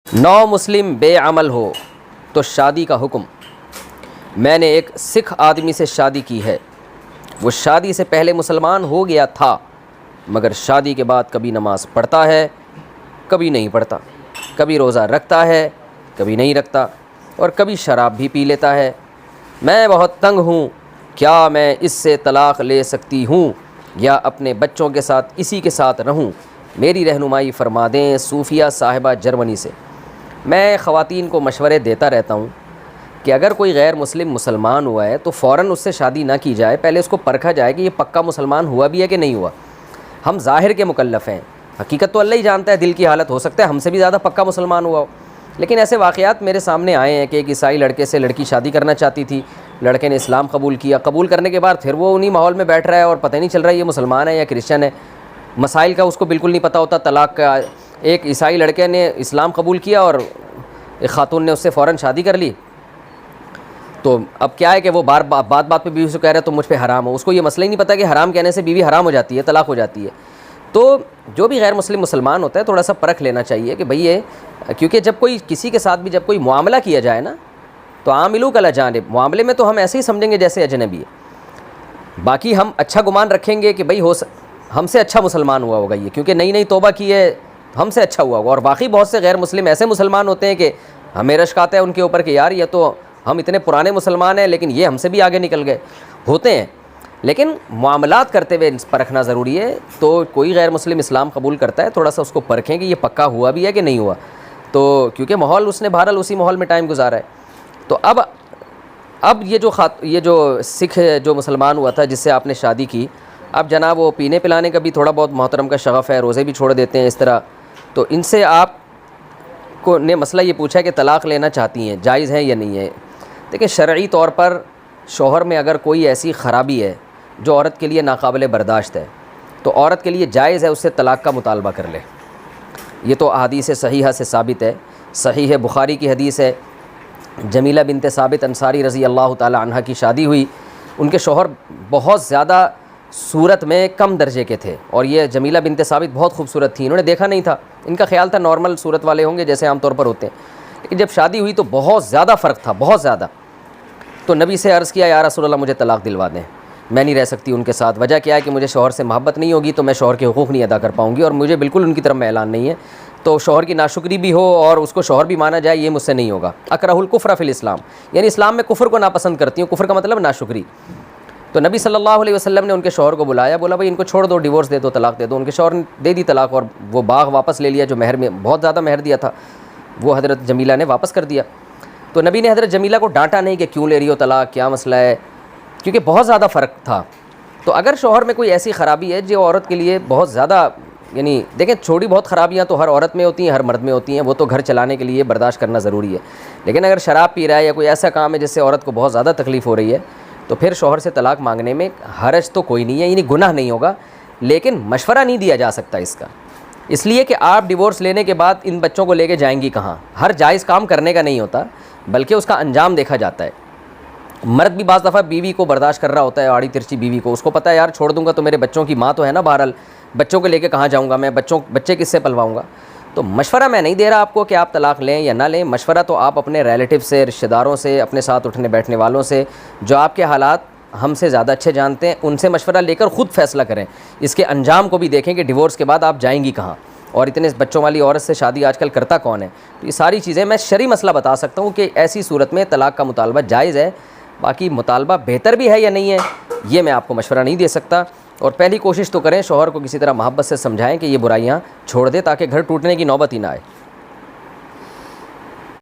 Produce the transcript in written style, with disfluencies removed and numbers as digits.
नौ मुस्लिम बेअमल हो तो शादी का हुक्म। मैंने एक सिख आदमी से शादी की है। वो शादी से पहले मुसलमान हो गया था, मगर शादी के बाद कभी नमाज़ पढ़ता है, कभी नहीं पढ़ता, कभी रोज़ा रखता है, कभी नहीं रखता, और कभी शराब भी पी लेता है। मैं बहुत तंग हूँ, क्या मैं इससे तलाक़ ले सकती हूँ या अपने बच्चों के साथ इसी के साथ रहूँ? मेरी रहनुमाई फ़रमा दें। सूफिया साहिबा, जर्मनी से। मैं ख़वातीन को मशवरे देता रहता हूँ कि अगर कोई गैर मुस्लिम मुसलमान हुआ है तो फ़ौरन उससे शादी ना की जाए, पहले उसको परखा जाए कि ये पक्का मुसलमान हुआ भी है कि नहीं हुआ। हम ज़ाहिर के मुकल्लफ़ हैं, हकीकत तो अल्लाह ही जानता है, दिल की हालत हो सकता है हमसे भी ज़्यादा पक्का मुसलमान हुआ हो। लेकिन ऐसे वाक़यात मेरे सामने आए हैं कि एक ईसाई लड़के से लड़की शादी करना चाहती थी, लड़के ने इस्लाम कबूल किया, कबूल करने के बाद फिर वो उन्हीं माहौल में बैठ रहा है और पता नहीं चल रहा है ये मुसलमान है या क्रिश्चियन है। मसाइल का उसको बिल्कुल नहीं पता होता, तलाक़ का। एक ईसाई लड़के ने इस्लाम कबूल किया और एक ख़ातून ने उससे फ़ौरन शादी कर ली। तो अब क्या है कि वो बात बात पे बीवी से कह रहा है तो मुझ पे हराम हो। उसको ये मसला ही नहीं पता कि हराम कहने से बीवी हराम हो जाती है, तलाक़ हो जाती है। तो जो भी गैर मुस्लिम मुसलमान होता है थोड़ा सा परख लेना चाहिए कि भाई ये, क्योंकि जब कोई किसी के साथ भी जब कोई मामला किया जाए ना, तो आमिलू कला जानिब, मामले में तो हम ऐसे ही समझेंगे जैसे अजनबी है। बाकी हम अच्छा गुमान रखेंगे कि भाई हमसे अच्छा मुसलमान हुआ होगा ये, क्योंकि नई नई तौबा की है, हमसे अच्छा हुआ होगा। और बाकी बहुत से गैर मुस्लिम ऐसे मुसलमान होते हैं कि हमें रश्क आता है उनके ऊपर कि यार ये तो हम इतने पुराने मुसलमान हैं लेकिन ये हमसे भी आगे निकल गए होते हैं। लेकिन मामलात करते हुए परखना ज़रूरी है। तो कोई गैर मुस्लिम इस्लाम कबूल करता है, थोड़ा सा उसको परखें कि ये पक्का हुआ भी है कि नहीं हुआ। तो क्योंकि माहौल उसने बहरहाल उसी माहौल में टाइम गुजारा है। तो अब ये जो सिख जो मुसलमान हुआ था जिससे आपने शादी की, अब जनाब वो पीने पिलाने का भी थोड़ा बहुत मोहतरम का शगफ़ है, रोज़े भी छोड़ देते हैं इस तरह। तो इनसे आप को ने मसला ये पूछा है कि तलाक़ लेना चाहती हैं, जायज़ है या नहीं है। देखिए, शरई तौर पर शौहर में अगर कोई ऐसी ख़राबी है जो औरत के लिए नाकाबिल बर्दाश्त है, तो औरत के लिए जायज़ है उससे तलाक़ का मुतालबा कर ले। ये तो अहादीस सहीहा से साबित है। सही है, बुखारी की हदीस है। जमीला बिनते साबित अंसारी रज़ी अल्लाह ताला अन्हा की शादी हुई। उनके शौहर बहुत ज़्यादा सूरत में कम दर्जे के थे और ये जमीला बिनते साबित बहुत खूबसूरत थी। इन्होंने देखा नहीं था, इनका ख्याल था नॉर्मल सूरत वाले होंगे जैसे आमतौर पर होते हैं। लेकिन जब शादी हुई तो बहुत ज़्यादा फ़र्क था, बहुत ज़्यादा। तो नबी से अर्ज़ किया, या रसूल अल्लाह मुझे तलाक़ दिलवा दें, मैं नहीं रह सकती उनके साथ। वजह क्या है कि मुझे शौहर से मोहब्बत नहीं होगी तो मैं शौहर के हुकूक़ नहीं अदा कर पाऊँगी और मुझे बिल्कुल उनकी तरफ ऐलान नहीं है। तो शौहर की नाशुक्री भी हो और उसको शौहर भी माना जाए, ये मुझसे नहीं होगा। अकरहुल कुफ़्र फ़िल इस्लाम, यानी इस्लाम में कुफ़र को नापसंद करती हूँ। कुफ़र का मतलब नाशुक्री। तो नबी सल्लल्लाहु अलैहि वसल्लम ने उनके शौहर को बुलाया, बोला भाई इनको छोड़ दो, डिवोर्स दे दो, तलाक़ दे दो। उनके शौहर ने दे दी तलाक़ और वो बाग वापस ले लिया, जो महर में बहुत ज़्यादा महर दिया था वो हज़रत जमीला ने वापस कर दिया। तो नबी ने हज़रत जमीला को डांटा नहीं कि क्यों ले रही हो तलाक़, क्या मसला है, क्योंकि बहुत ज़्यादा फ़र्क था। तो अगर शौहर में कोई ऐसी ख़राबी है जो औरत के लिए बहुत ज़्यादा, यानी देखें छोटी बहुत ख़राबियाँ तो हर औरत में होती हैं, हर मर्द में होती हैं, वो तो घर चलाने के लिए बर्दाश्त करना ज़रूरी है। लेकिन अगर शराब पी रहा है या कोई ऐसा काम है जिससे औरत को बहुत ज़्यादा तकलीफ़ हो रही है, तो फिर शौहर से तलाक़ मांगने में हरज तो कोई नहीं है, यानी गुनाह नहीं होगा। लेकिन मशवरा नहीं दिया जा सकता इसका, इसलिए कि आप डिवोर्स लेने के बाद इन बच्चों को लेके जाएंगी कहाँ। हर जायज़ काम करने का नहीं होता, बल्कि उसका अंजाम देखा जाता है। मर्द भी बाज़ दफ़ा बीवी को बर्दाश्त कर रहा होता है, आड़ी तिरछी बीवी को, उसको पता है यार छोड़ दूंगा तो मेरे बच्चों की माँ तो है ना, बहरहाल बच्चों को लेके कहाँ जाऊँगा मैं, बच्चे किससे पलवाऊँगा। तो मशवरा मैं नहीं दे रहा आपको कि आप तलाक़ लें या ना लें। मशवरा तो आप अपने रिलेटिव से, रिश्तेदारों से, अपने साथ उठने बैठने वालों से, जो आपके हालात हमसे ज़्यादा अच्छे जानते हैं, उनसे मशवरा लेकर ख़ुद फ़ैसला करें। इसके अंजाम को भी देखें कि डिवोर्स के बाद आप जाएंगी कहाँ और इतने बच्चों वाली औरत से शादी आजकल करता कौन है। तो ये सारी चीज़ें मैं शरई मसला बता सकता हूँ कि ऐसी सूरत में तलाक़ का मुतालबा जायज़ है। बाकी मुतालबा बेहतर भी है या नहीं है, ये मैं आपको मशवरा नहीं दे सकता। और पहली कोशिश तो करें शौहर को किसी तरह मोहब्बत से समझाएं कि ये बुराइयाँ छोड़ दे, ताकि घर टूटने की नौबत ही ना आए।